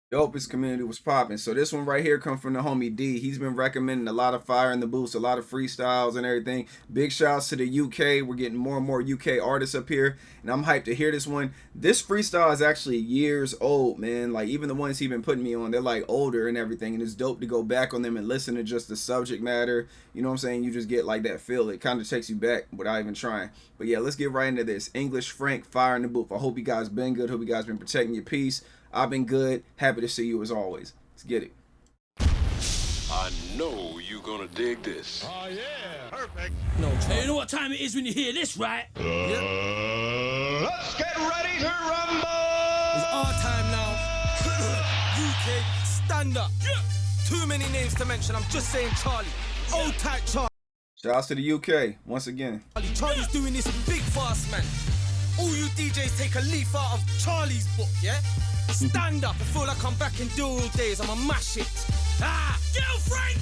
Dopest community was popping. So this one right here come from the homie D. He's been recommending a lot of fire in the boost, a lot of freestyles and everything. Big shouts to the UK. We're getting more and more UK artists up here, and I'm hyped to hear this one. This freestyle is actually years old, man. Like even the ones he been putting me on, they're like older and everything, and it's dope to go back on them and listen to just the subject matter. You know what I'm saying? You just get like that feel. It kind of takes you back without even trying. But yeah, let's get right into this. English Frank, fire in the booth. I hope you guys been good. Hope you guys been protecting your peace. I've been good. Happy to see you as always. Let's get it. I know you're gonna dig this. Oh, yeah. Perfect. No, hey, you know what time it is when you hear this, right? Let's get ready to rumble. It's our time now. UK, stand up. Yeah. Too many names to mention. I'm just saying Charlie. Old type Charlie. Shouts to the UK once again. Charlie's doing this big fast, man. All you DJs take a leaf out of Charlie's book, yeah? Stand up. I feel like I'm back in the old days. I'ma mash it. Ah, Get out, Frank!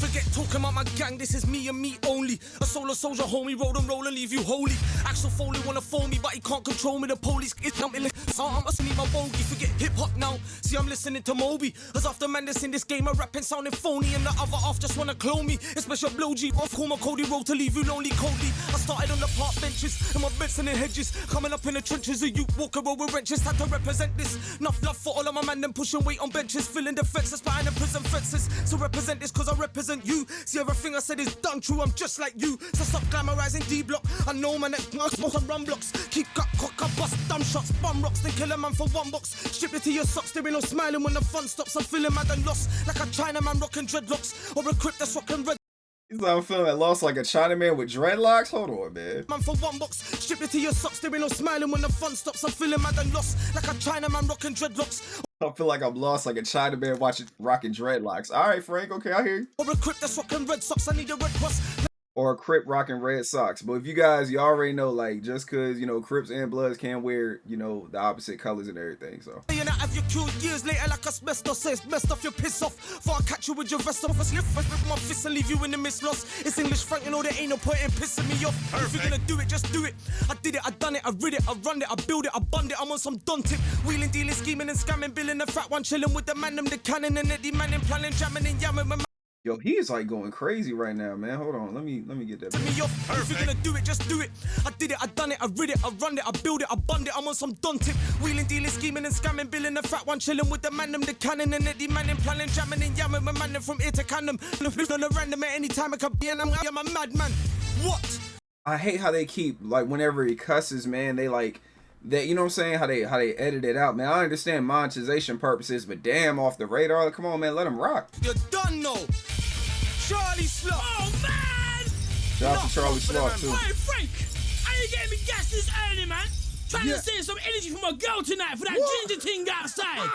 forget talking about my gang, this is me and me only. A solo soldier, homie, roll and leave you holy. Axel Foley wanna phone me, but he can't control me. The police is jumping. So I must need my bogey. Forget hip hop now. See, I'm listening to Moby. As after man that's in this game, I'm rapping sounding phony, and the other half just wanna clone me. Especially a blow G off, call my Cody road to leave you lonely, coldly. I started on the park benches, and my beds in the hedges. Coming up in the trenches, a youth walker roll with wrenches. Had to represent this. Enough love for all of my man, them pushing weight on benches, filling defenses behind the prison fences. So represent this, cause I represent you. See, everything I said is done true, I'm just like you. So stop glamorizing D-block. I know my neck, smoke and run blocks. Keep cut, cock, I bust dumb shots, bum rocks, then kill a man for one box. Strip it to your socks, there ain't no smiling when the fun stops. I'm feeling mad and lost, like a Chinaman rocking dreadlocks, or a crip that's rocking red. He's like, I'm feeling lost like a Chinaman with dreadlocks. Hold on, man. Man for one box, strip it to your socks, there ain't no smiling when the fun stops. I'm feeling mad and lost, like a Chinaman rocking dreadlocks. I feel like I'm lost like a Chinaman watching rocking dreadlocks. All right, Frank. Okay, I hear you. Or a crip that's rocking red socks, I need a red cross. Or a Crip rocking red socks. But if you guys, you already know, like, just because, you know, Crips and Bloods can wear, you know, the opposite colors and everything, so. And I have you killed years later like asbestos. Says best off your piss off. Before I catch you with your vest off. I slip with my fist and leave you in the mist lost. It's English Frank, you know there ain't no point in pissing me off. If you're gonna do it, just do it. I did it, I done it, I read it, I run it, I build it, I bund it. I'm on some done tip. Wheeling, dealing, scheming and scamming, billing the fat one, chilling with the man, them the cannon and Eddie Manning, planning, jamming and yamming. Yo, he is like going crazy right now, man. Hold on, let me get that. Me off. If you're gonna do it, just do it. I did it, I done it, I read it, I run it, I build it, I bund it. I'm on some done tip. Wheeling, dealing, scheming and scamming, billing the fat one, chilling with the man, them the cannon and Eddie Manning, planning, jamming and yamming. My man, them from here to Cannon. Living on a random at any time I could be, and I'm a madman. What? I hate how they keep, like, whenever he cusses, man, they like, that, you know what I'm saying, how they edit it out, man. I understand monetization purposes, but damn, off the radar, come on, man, let him rock. You're done, no. Charlie Sloth. Oh, man! Shout out to Charlie Sloth, too. Hey, Frank! Are you getting me gas this early, man? Trying to save some energy for my girl tonight for that ginger thing outside.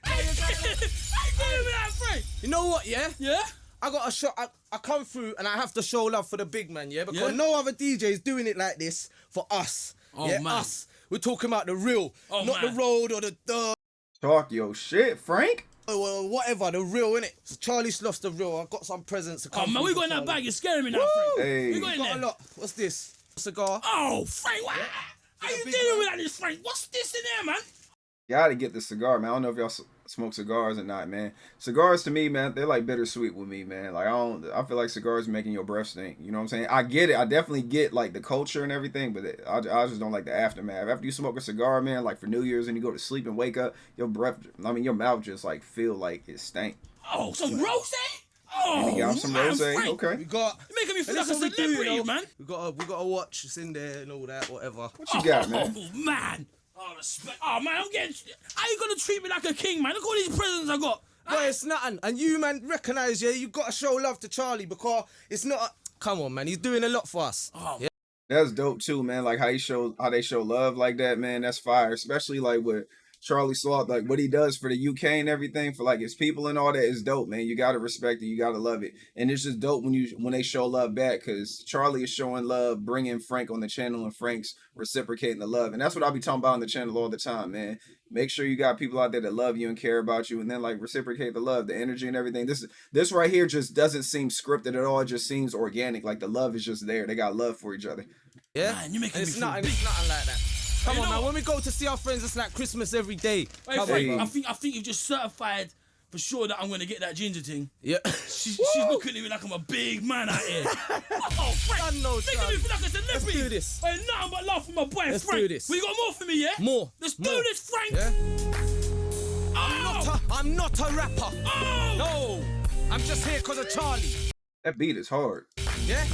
Hey, how you doing with that, Frank? You know what, yeah? Yeah? I got a shot. I come through and I have to show love for the big man, yeah? Because Yeah? no other DJ is doing it like this for us. Oh, yeah, man. us. We're talking about the real, Oh, not man. the road or the Talk your shit, Frank. or whatever, the real, innit? So Charlie Sloth's the real. I got some presents to come Oh, man, through we for got in that Charlie. bag. You're scaring me now, Frank. Hey. We got in Got a there. lot. What's this? Cigar. Oh, Frank, what? How you big dealing man. with that, this, Frank? What's this in there, man? Gotta get the cigar, man. I don't know if y'all smoke cigars or not, man. Cigars to me, man, they're like bittersweet with me, man. Like I feel like cigars making your breath stink. You know what I'm saying? I get it. I definitely get like the culture and everything, but I just don't like the aftermath. After you smoke a cigar, man, like for New Year's and you go to sleep and wake up, your breath, I mean, your mouth just like feel like it stank. Oh, some rosé? Oh, You got some man, rosé, Frank. okay. We got. You're making me feel And like a that's what we do, celebrity, you know? man. We got a watch. It's in there and all that, whatever. What you got, man? Oh, man. Oh, respect. Oh, man, I'm getting... How you gonna treat me like a king, man? Look at all these presents I got. But it's nothing. And you, man, recognise, yeah, you got to show love to Charlie because it's not. Come on, man, he's doing a lot for us. Oh, yeah. That's dope too, man. Like how they show love like that, man. That's fire. Especially like with Charlie Sloth, like what he does for the UK and everything, for like his people and all that is dope, man. You gotta respect it, you gotta love it, and it's just dope when they show love back, because Charlie is showing love, bringing Frank on the channel, and Frank's reciprocating the love, and that's what I'll be talking about on the channel all the time, man. Make sure you got people out there that love you and care about you, and then like reciprocate the love, the energy, and everything. This right here just doesn't seem scripted at all. It just seems organic. Like the love is just there. They got love for each other. Yeah, Man, you're making it's me feel nothing. big. It's nothing like that. Come on now, when we go to see our friends, it's like Christmas every day. Hey, Frank, I think you've just certified for sure that I'm gonna get that ginger thing. Yeah. She's looking at me like I'm a big man out here. Oh, Frank, I know, think of me for like a celebrity. Let's do this. Hey, nothing but love for my boy, Let's Frank. do this. Well, you got more for me, yeah? More. Let's do More. this, Frank. Yeah? Oh! I'm not a rapper. Oh! No, I'm just here because of Charlie. That beat is hard. Yeah?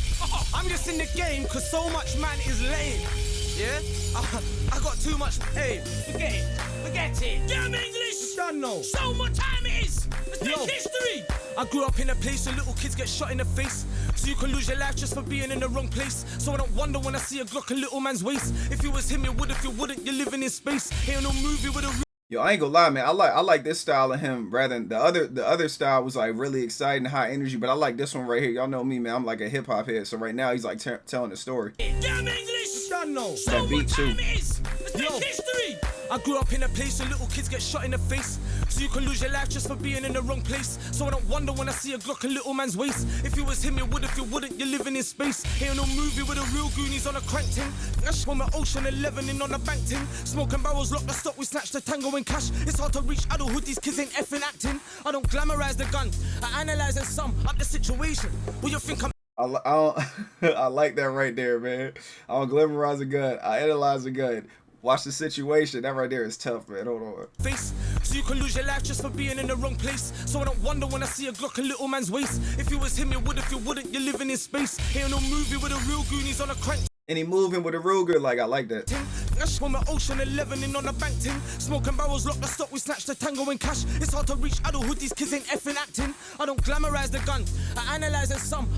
I'm just in the game because so much man is lame. Yeah? I got too much. Hey, Forget it. Forget it. Damn English. done no. Show what time it is. Let's make Yo. history. I grew up in a place where little kids get shot in the face. So you can lose your life just for being in the wrong place. So I don't wonder when I see a Glock a little man's waist. If you was him, you would. If you wouldn't, you're living in space. Ain't no movie with a Yo, I ain't gonna lie, man. I like this style of him rather than the other style was like really exciting, high energy. But I like this one right here. Y'all know me, man. I'm like a hip hop head. So right now he's like telling the story. Damn English. done no. Show That what beat too. time it is. Let's make Yo. history. I grew up in a place where little kids get shot in the face. So you can lose your life just for being in the wrong place. So I don't wonder when I see a Glock a little man's waist. If you was him, you would. If you wouldn't, you're living in space. Ain't no movie with a real Goonies on a crank ting. That's from an Ocean 11 in on a bank ting. Smoking barrels, lock the stock, we snatch the tango and cash. It's hard to reach adulthood, these kids ain't effing acting. I don't glamorize the gun, I analyze and sum up the situation. What you think I'm I like that right there, man. I don't glamorize a gun. I analyze a gun. Watch the situation. That right there is tough, man. Hold on. face? So you can lose your life just for being in the wrong place. So I don't wonder when I see a Glock a little man's waist. If you was him, you would. If you wouldn't, you're living in space. Ain't no movie with a real Goonies on a crank. And he moving with a Ruger. Like, I like that. That's from an Ocean 11 in on a bank ting. Smoking barrels, lock the stock, we snatch the tango and cash. It's hard to reach adulthood, these kids ain't effing acting. I don't glamorize the gun, I analyze and sum.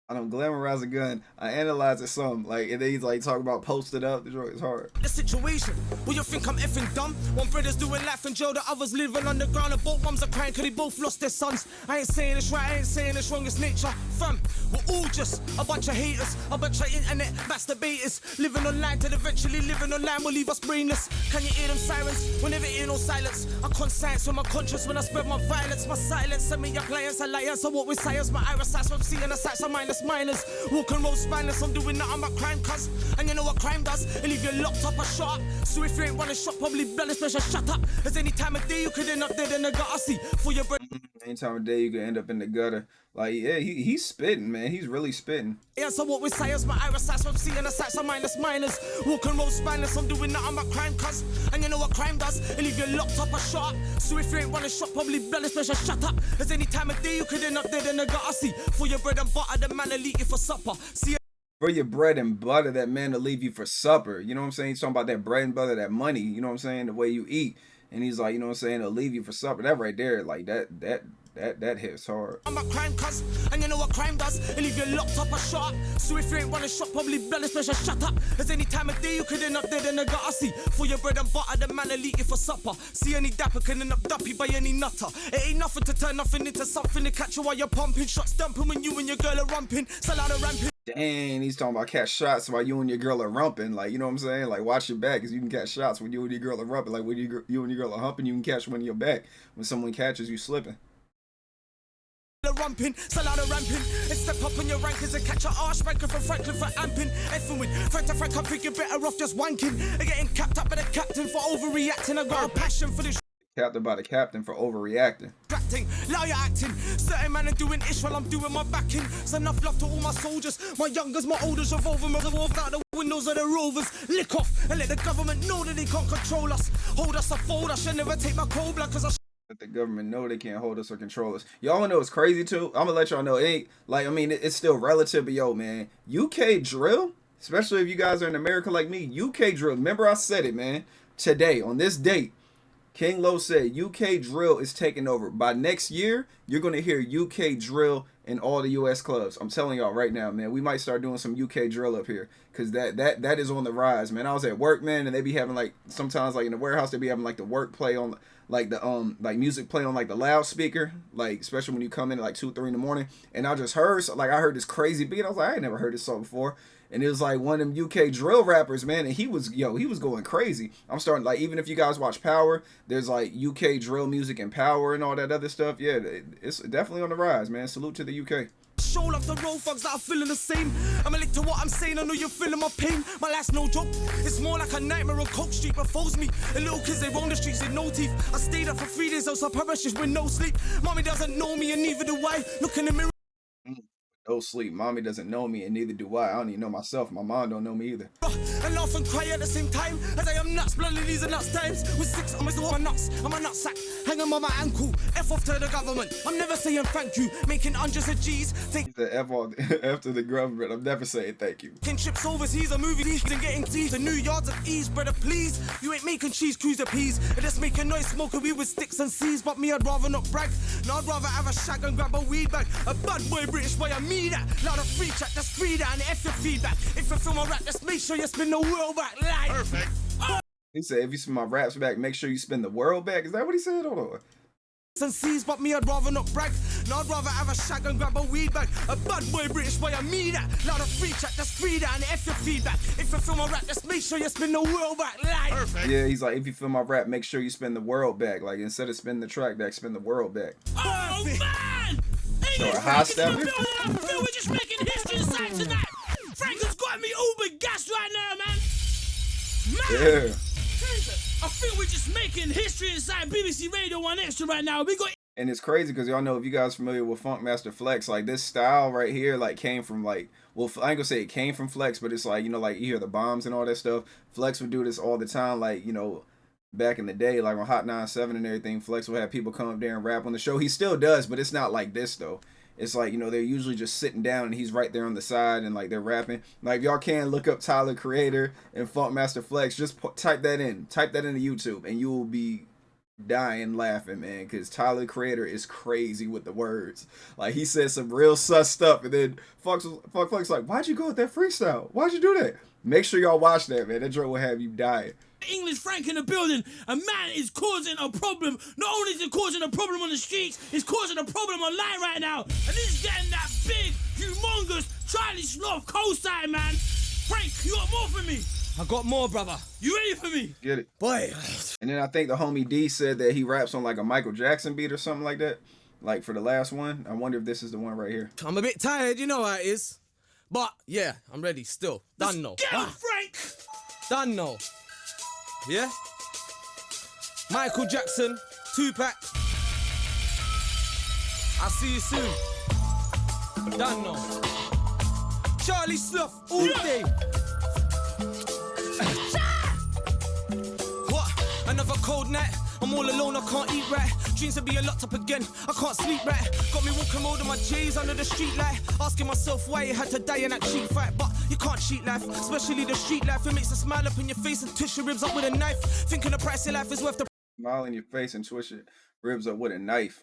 I don't glamorize a gun. I analyze it some. Like, and then he's like talking about posted up. It's hard. The situation. Well, you think I'm effing dumb? One brother's doing life in jail, the others living underground, and both mums are crying cause they both lost their sons. I ain't saying it's right, I ain't saying it's wrong, it's nature. Fam, we're all just a bunch of haters, a bunch of internet masturbators. Living online till eventually living online will leave us brainless. Can you hear them sirens? Whenever hear no silence. I conscience with my conscience when I spread my violence. My silence, send me your clients, alliance. So what with science, my iris sights from seeing the sights of minus minors. Walk and roll spineless, I'm doing nothing but crime, cuz. And you know what crime does? It leave you locked up or shot up. So if you ain't running shot, probably bloodless, pressure, shut up. There's any time of day you could end up dead in the gutter. See, for your bread. Any time of day you can end up in the gutter. Like, yeah, he's spitting, man. He's really spitting. Yeah, so what with science, my iris sights from seeing the sights of minus minors. Walk and roll spineless, I'm doing nothing but crime, cuz. And you know what crime does? It leave you locked up or shot up. So if you ain't running shot, probably bloodless, pressure, shut up. There's any time of day you could end up dead in the gutter. See, for your bread and butter, the man will eat you for supper. See. For your bread and butter, that man to leave you for supper. You know what I'm saying? He's talking about that bread and butter, that money. You know what I'm saying? The way you eat. And he's like, you know what I'm saying? He'll leave you for supper. That right there, like that hits hard. I'm a crime cuz, and you know what crime does? It leave you locked up or shot up. So if you ain't running shot, probably bloodless, pressure, shut up. There's any time of day you could end up dead in the gutter. See, for your bread and butter, the man will eat you for supper. See any dapper can end up duppy by any nutter. It ain't nothing to turn nothing into something to catch you while you're pumping. Shots dumping when you and your girl are rumping. Salada ramping. Dang, he's talking about catch shots while you and your girl are rumping. Like, you know what I'm saying? Like, watch your back, because you can catch shots when you and your girl are rumping. Like, when you and your girl are humping, you can catch one in your back. When someone catches you slipping. Rumping, salada ramping, and step up on your rankings and catch a arse ranking from Franklin for amping. Effing with Frank to Frank, I think you're better off just wanking. And getting capped up by the captain for overreacting. I got a passion for this. Captain by the captain for overreacting. Acting, liar acting. Certain man are doing ish while I'm doing my backing. So enough love to all my soldiers, my youngers, my olders, revolving my revolve out the windows of the rovers. Lick off and let the government know that they can't control us. Hold us or fold us, should never take my cold blood cause I Let the government know they can't hold us or control us. Y'all know it's crazy too. I'm gonna let y'all know it ain't like, I mean, it's still relative, but yo, man, UK drill, especially if you guys are in America like me, UK drill. Remember I said it, man. Today on this date, King Lo said UK drill is taking over. By next year, you're gonna hear UK drill in all the US clubs. I'm telling y'all right now, man. We might start doing some UK drill up here, cause that is on the rise, man. I was at work, man, and they be having like sometimes like in the warehouse they be having like the work play on like the like music play on like the loudspeaker, like especially when you come in at like 2-3 in the morning. And I just heard I heard this crazy beat. I was like, I ain't never heard this song before. and it was like one of them UK drill rappers, man, and he was going crazy. I'm starting, like, even if you guys watch Power, there's like UK drill music and Power and all that other stuff. Yeah, it's definitely on the rise, man. Salute to the UK. Show love the road thugs that are feeling the same. I'm a link to what I'm saying, I know you're feeling my pain. My life's no joke, it's more like a nightmare on Coke Street befalls me. The little kids, they roam the streets with no teeth. I stayed up for 3 days, else I perished with no sleep. Mommy doesn't know me and neither do I. Look in the mirror. No sleep. Mommy doesn't know me and neither do I. I don't even know myself. My mom don't know me either. And laugh and cry at the same time as I am nuts, blood these are nuts times. With 6 I'm still my nuts, I'm a nutsack, hanging on my ankle. F off to the government, I'm never saying thank you. Making hundreds of G's, take the F off after the government. I'm never saying thank you. taking trips overseas, a movie and getting teased. The new yards of ease, brother, please. You ain't making cheese, cruise the peas. And just making noise, smoking weed with sticks and seeds. But me, I'd rather not brag. No, I'd rather have a shag and grab a weed bag. A bad boy British boy, I mean that. Loud of free chat, just free that and F your feedback. If you feel my rap, just make sure you spin the world back live. Perfect. He said, if you spin my raps back, make sure you spin the world back. Is that what he said? Hold on. And seas, but me, I'd rather not brag. No, I'd rather have a shag and grab a weed bag. A bad boy British boy, I mean that. Loud of free chat, just free that and F your feedback. If you feel my rap, just make sure you spin the world back live. Perfect. Yeah, he's like, if you feel my rap, make sure you spin the world back. Like, instead of spinning the track back, spin the world back. Oh man! So a high step. I feel we're just making history inside tonight. Frank has got me uber gassed right now, man. Man! Yeah. I feel we're just making history inside BBC Radio 1 Extra right now. We got. And it's crazy because y'all know, if you guys familiar with Funkmaster Flex, like this style right here, like came from like, well, I ain't gonna say it came from Flex, but it's like, you know, like you hear the bombs and all that stuff. Flex would do this all the time, like, you know, back in the day, like on Hot 97 and everything. Flex would have people come up there and rap on the show. He still does, but it's not like this though. It's like, you know, they're usually just sitting down and he's right there on the side and like they're rapping. Like, if y'all can look up Tyler Creator and Funkmaster Flex, just type that into YouTube and you will be dying laughing, man, because Tyler Creator is crazy with the words. Like, he said some real sus stuff, and then Flex like, why'd you go with that freestyle? Why'd you do that? Make sure y'all watch that, man. That joke will have you dying. English Frank in the building. A man is causing a problem. Not only is it causing a problem on the streets, it's causing a problem online right now. And this is getting that big, humongous Charlie Sloth cosign, man. Frank, you got more for me? I got more, brother. You ready for me? Get it? Boy. And then I think the homie D said that he raps on like a Michael Jackson beat or something like that. Like for the last one. I wonder if this is the one right here. I'm a bit tired, you know how it is. But, yeah, I'm ready still. Done no. Get him, Frank! Done no. Yeah? Michael Jackson, Tupac. I'll see you soon. Done no. Charlie Sloth, all day. What? Another cold night. I'm all alone, I can't eat right. Dreams of being locked up again, I can't sleep right. Got me walking round on my J's under the street light. Asking myself why you had to die in that cheap fight. But you can't cheat life, especially the street life. It makes a smile up in your face and twist your ribs up with a knife. Thinking the price of life is worth the Smile in your face and twist your ribs up with a knife.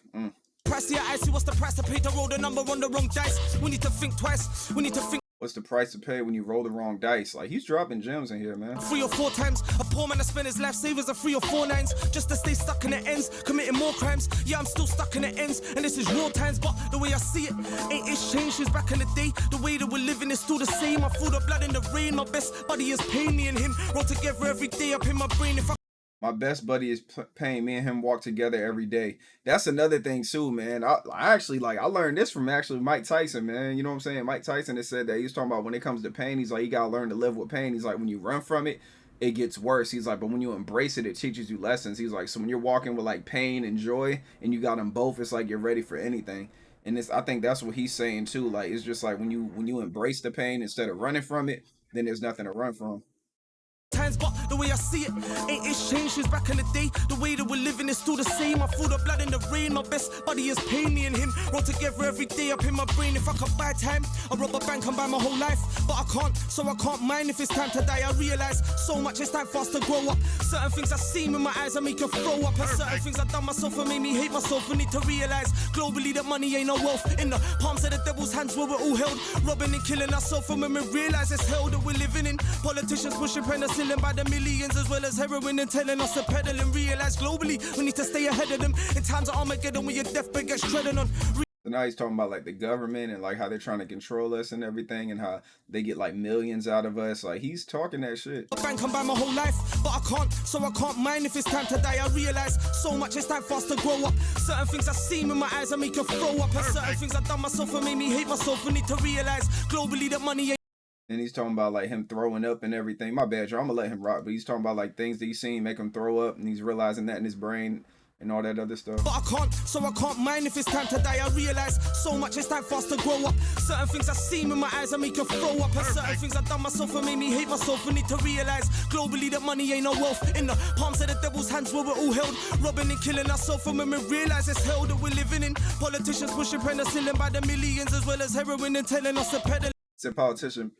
price of your eyes. See what's the price to pay to roll the number on the wrong dice. We need to think twice, we need to think. What's the price to pay when you roll the wrong dice? Like, he's dropping gems in here, man. 3 or 4 times, a poor man to spend his life savings of 3 or 4 nines just to stay stuck in the ends, committing more crimes. Yeah, I'm still stuck in the ends, and this is raw times. But the way I see it, ain't it's changed since back in the day. The way that we're living is still the same. I feel the blood in the rain. My best buddy is paying me and him roll together every day up in my brain. If I My best buddy is paying. Me and him walk together every day. That's another thing too, man. I actually, like, I learned this from actually Mike Tyson, man. You know what I'm saying? Mike Tyson has said that. He was talking about when it comes to pain, he's like, you gotta learn to live with pain. He's like, when you run from it, it gets worse. He's like, but when you embrace it, it teaches you lessons. He's like, so when you're walking with like pain and joy and you got them both, it's like you're ready for anything. And I think that's what he's saying too. Like, it's just like when you embrace the pain instead of running from it, then there's nothing to run from. times, but the way I see it, ain't it's changed since back in the day. The way that we're living is still the same. I feel the blood in the rain. My best buddy is paying me and him roll together every day up in my brain. If I could buy time, I'd rob a bank and buy my whole life. But I can't, so I can't mind if it's time to die. I realize so much, it's time for us to grow up. Certain things I've seen with my eyes, I make you throw up. And certain things I've done myself and made me hate myself. I need to realize globally that money ain't no wealth. In the palms of the devil's hands where we're all held, robbing and killing ourselves. And when we realize it's hell that we're living in, politicians pushing penicillin by the millions, as well as heroin, and telling us to pedal and realize globally we need to stay ahead of them. In times of Armageddon when your deathbed gets treaded on. The now he's talking about like the government and like how they're trying to control us and everything, and how they get like millions out of us. Like he's talking that shit. Bank can buy my whole life, but I can't, so I can't mind if it's time to die. I realize so much it's time for us to grow up. Certain things I see in my eyes, I make you throw up. And certain things I've done myself and made me hate myself. I need to realize globally that money ain't. And he's talking about like him throwing up and everything. My bad, y'all. I'm gonna let him rock, but he's talking about like things that he's seen make him throw up, and he's realizing that in his brain and all that other stuff. But I can't, so I can't mind if it's time to die. I realize so much it's time for us to grow up. Certain things I see in my eyes, I make you throw up. And certain things I've done myself and made me hate myself. I need to realize globally that money ain't no wealth. In the palms of the devil's hands where we're all held, robbing and killing ourselves. And when we realize it's hell that we're living in, politicians pushing penicillin by the millions, as well as heroin, and telling us to peddle. It's a politician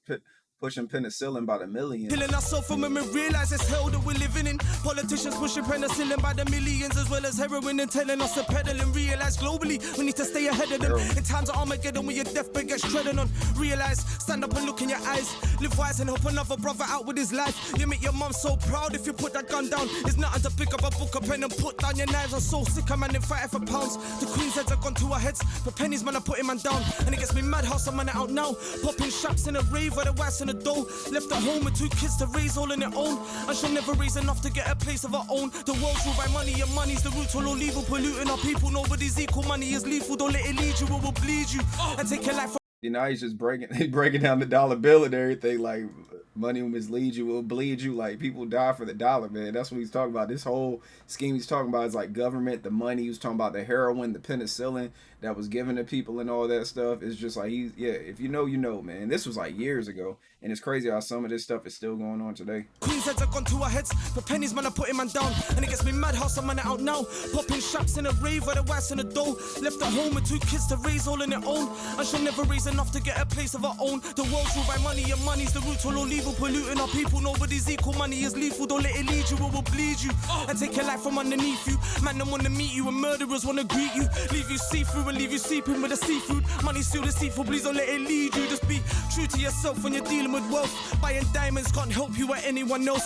pushing penicillin by the millions. Killing ourselves and when we realize it's hell that we're living in. Politicians pushing penicillin by the millions, as well as heroin, and telling us to pedal. And realize globally we need to stay ahead of them. In times of Armageddon when your deathbed gets treaded on, realize, stand up and look in your eyes. Live wise and help another brother out with his life. You make your mum so proud if you put that gun down. It's nothing to pick up a book, a pen, and put down your knives. I'm so sick of man in fighting for pounds. The queen's heads have gone to our heads. For pennies man are putting man down. And it gets me mad how some man are out now, popping shops in a rave where the whites in the dough. Left at home with 2 kids to raise all on their own, and she'll never raise enough to get a place of her own. The world's ruled by money, and money's the root to all evil, polluting our people. Nobody's equal, money is lethal. Don't let it lead you, or we'll bleed you and take your life from. You know, he's just breaking down the dollar bill and everything. Like money will mislead you, will bleed you. Like people die for the dollar, man. That's what he's talking about. This whole scheme he's talking about is like government, the money. He was talking about the heroin, the penicillin that was given to people and all that stuff. It's just like if you know, you know, man. This was like years ago, and it's crazy how some of this stuff is still going on today. Queen's heads have gone to our heads. For pennies man are putting man down, and it gets me mad how some man are out now, popping shops in a rave where the whites in the dough. Left at home with 2 kids to raise all on their own, and she'll never raise enough to get a place of her own. The world's ruled by money, and money's the root to all evil, polluting our people. Nobody's equal, money is lethal. Don't let it lead you, or we'll bleed you and take your life from underneath you. Man don't wanna meet you, and murderers wanna greet you, leave you see-through and leave you seeping with the seafood. Money's still deceitful, please don't let it lead you. Just be true to yourself when you're dealing with wealth. Buying diamonds can't help you or anyone else.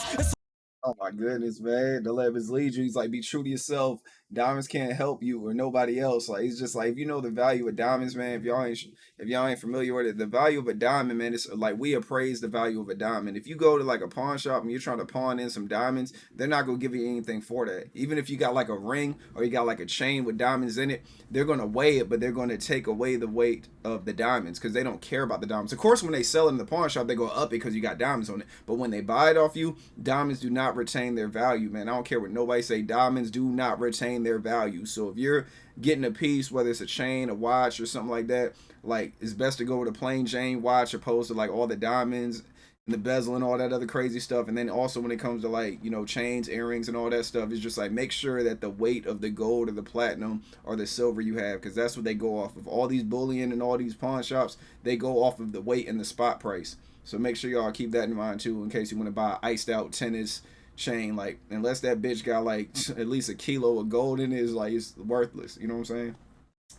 Oh my goodness, man. Don't let it lead you. He's like, be true to yourself. Diamonds can't help you or nobody else. Like, he's just like, if you know the value of diamonds, man, if y'all ain't familiar with it, the value of a diamond, man, it's like we appraise the value of a diamond. If you go to like a pawn shop and you're trying to pawn in some diamonds, they're not gonna give you anything for that. Even if you got like a ring or you got like a chain with diamonds in it, they're gonna weigh it, but they're gonna take away the weight of the diamonds because they don't care about the diamonds. Of course, when they sell it in the pawn shop, they go up it because you got diamonds on it. But when they buy it off you, diamonds do not retain their value, man. I don't care what nobody say. Diamonds do not retain their value. So if you're getting a piece, whether it's a chain, a watch, or something like that, like it's best to go with a plain Jane watch opposed to like all the diamonds and the bezel and all that other crazy stuff. And then also when it comes to like, you know, chains, earrings, and all that stuff, it's just like make sure that the weight of the gold or the platinum or the silver you have, because that's what they go off of. All these bullion and all these pawn shops, they go off of the weight and the spot price. So make sure y'all keep that in mind too, in case you want to buy iced out tennis chain. Like unless that bitch got like at least a kilo of gold in it, is like it's worthless. You know what I'm saying?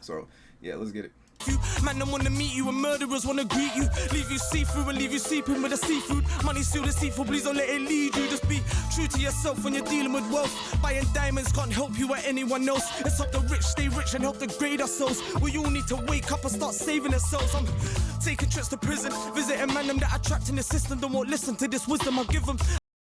So yeah, let's get it. Man don't wanna meet you, and murderers wanna greet you, leave you see-through and leave you seeping with the seafood. Money's still deceitful, please don't let it lead you. Just be true to yourself when you're dealing with wealth. Buying diamonds can't help you or anyone else. Let's help the rich stay rich and help degrade ourselves. We all need to wake up and start saving ourselves. I'm taking trips to prison, visiting man them that are trapped in the system, that won't listen to this wisdom I give them.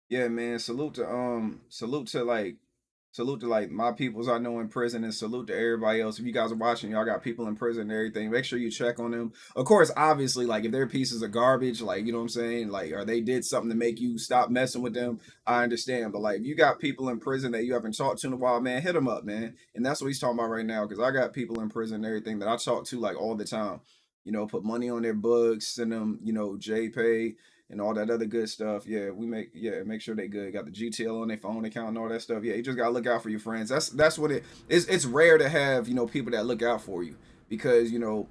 Yeah, man. Salute to like my peoples I know in prison, and salute to everybody else. If you guys are watching, y'all got people in prison and everything, make sure you check on them. Of course, obviously, like if they're pieces of garbage, like, you know what I'm saying, like, or they did something to make you stop messing with them, I understand. But like if you got people in prison that you haven't talked to in a while, man, hit them up, man. And that's what he's talking about right now, because I got people in prison and everything that I talk to like all the time. You know, put money on their books, send them, you know, JPay and all that other good stuff. Yeah, make sure they good. Got the GTL on their phone account and all that stuff. Yeah, you just gotta look out for your friends. That's what it is. It's rare to have, you know, people that look out for you, because, you know,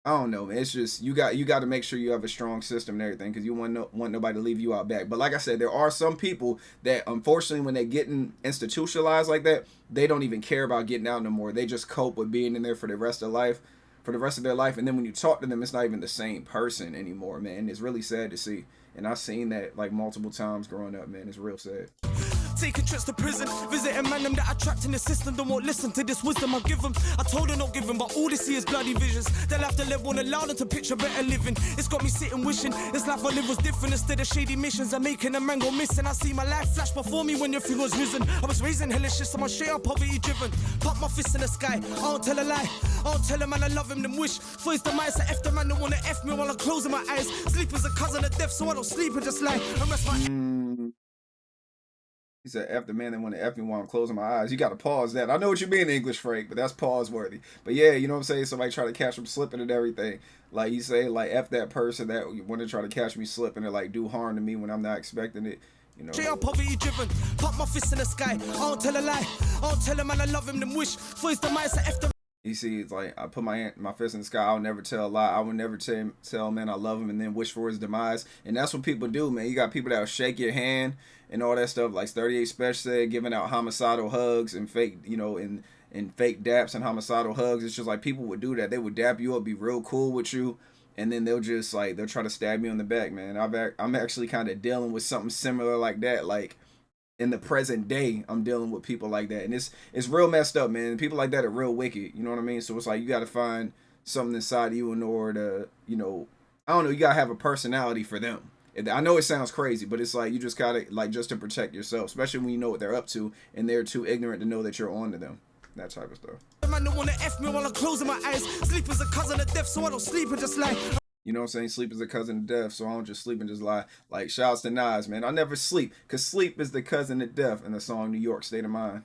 I don't know, man. It's just you got to make sure you have a strong system and everything, because you want nobody to leave you out back. But like I said, there are some people that unfortunately when they're getting institutionalized like that, they don't even care about getting out no more. They just cope with being in there for the rest of their life. And then when you talk to them, it's not even the same person anymore, man. It's really sad to see. And I've seen that like multiple times growing up, man. It's real sad. taking trips to prison, visiting man them that are trapped in the system, don't won't listen to this wisdom I give them. I told her not give them, but all they see is bloody visions. They'll have to live, won't allow them to picture better living. It's got me sitting wishing this life I live was different. Instead of shady missions, I'm making a man go missing. I see my life flash before me when your thing was risen. I was raising hellish, so I'm straight up poverty driven. Pop my fist in the sky, I don't tell a lie. I don't tell a man I love him, them wish. For his demise, I F the man that wanna F me while I'm closing my eyes. Sleep is a cousin of death, so I don't sleep and just lie and rest my He said, F the man that want to F me while I'm closing my eyes. You got to pause that. I know what you mean, English Frank, but that's pause worthy. But yeah, you know what I'm saying? Somebody try to catch him slipping and everything. Like you say, like, F that person that want to try to catch me slipping and like do harm to me when I'm not expecting it. You know. straight up poverty driven. Pop my fist in the sky, I don't tell a lie. I don't tell a man I love him, them wish. For his demise, I F the You see, it's like I put my fist in the sky. I'll never tell a lie. I would never tell man I love him and then wish for his demise. And that's what people do, man. You got people that will shake your hand and all that stuff, like 38 Special said, giving out homicidal hugs and fake, you know, and fake daps and homicidal hugs. It's just like people would do that. They would dap you up, be real cool with you, and then they'll just like they'll try to stab you in the back, man. I'm actually kind of dealing with something similar like that, like. In the present day, I'm dealing with people like that, and it's real messed up, man. People like that are real wicked, you know what I mean? So it's like you got to find something inside of you in order to, you know, I don't know, you gotta have a personality for them. I know it sounds crazy, but it's like you just gotta, like, just to protect yourself, especially when you know what they're up to and they're too ignorant to know that you're on to them. That type of stuff. man that wanna F me while I'm closing my eyes. Sleep is a cousin of death, so I don't sleep and just lie. You know what I'm saying? Sleep is a cousin of death, so I don't just sleep and just lie. Like, shouts to Nas, man. I never sleep, because sleep is the cousin of death in the song New York State of Mind.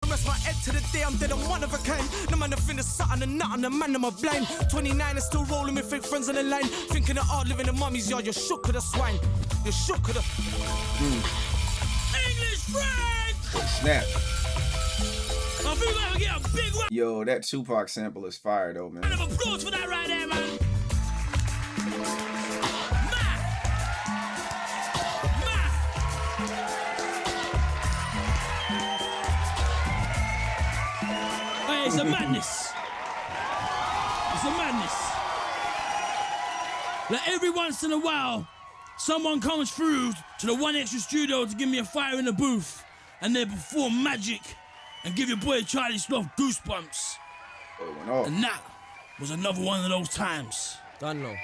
Rest my head to the day I'm dead, I'm one of a kind. No man to finish something and nothing, the man, I'm a blind. 29 and still rolling with fake friends on the line. Thinking of hard living in mummy's yard, you're shook of the swine. You're shook of the... English Frank! Snap. I feel like we get a big round Yo, that Tupac sample is fire, though, man. of applause for that right there, man. It's a madness. It's a madness. Like every once in a while, someone comes through to the One Extra studio to give me a fire in the booth, and they perform magic and give your boy Charlie Sloth goosebumps. And that was another one of those times. Done no.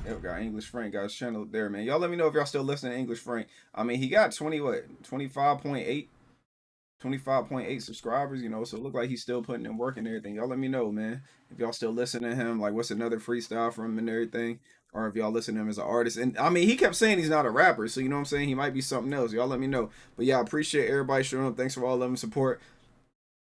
Yeah, we got English Frank, got his channel up there, man. Y'all let me know if y'all still listening to English Frank. I mean, he got 25.8 subscribers, you know, so it look like he's still putting in work and everything. Y'all let me know, man, if y'all still listen to him, like what's another freestyle from him and everything, or if y'all listen to him as an artist. And I mean, he kept saying he's not a rapper, so you know what I'm saying, he might be something else. Y'all let me know. But yeah, I appreciate everybody showing up. Thanks for all love and support.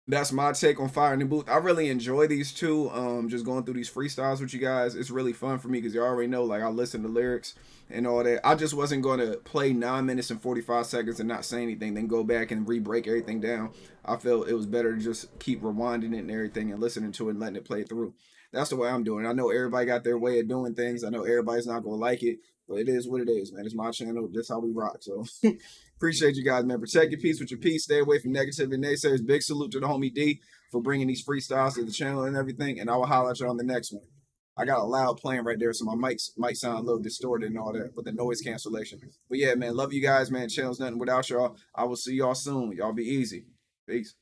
That's my take on Fire in the Booth. I really enjoy these two, just going through these freestyles with you guys. It's really fun for me because you already know, like, I listen to lyrics and all that. I just wasn't going to play 9 minutes and 45 seconds and not say anything, then go back and re-break everything down. I felt it was better to just keep rewinding it and everything and listening to it and letting it play through. That's the way I'm doing it. I know everybody got their way of doing things. I know everybody's not going to like it, but it is what it is, man. It's my channel. That's how we rock. So appreciate you guys, man. Protect your peace with your peace. Stay away from negativity and naysayers. Big salute to the homie D for bringing these freestyles to the channel and everything. And I will holler at you on the next one. I got a loud playing right there, so my mic might sound a little distorted and all that with the noise cancellation. But yeah, man, love you guys, man. Channel's nothing without y'all. I will see y'all soon. Y'all be easy. Peace.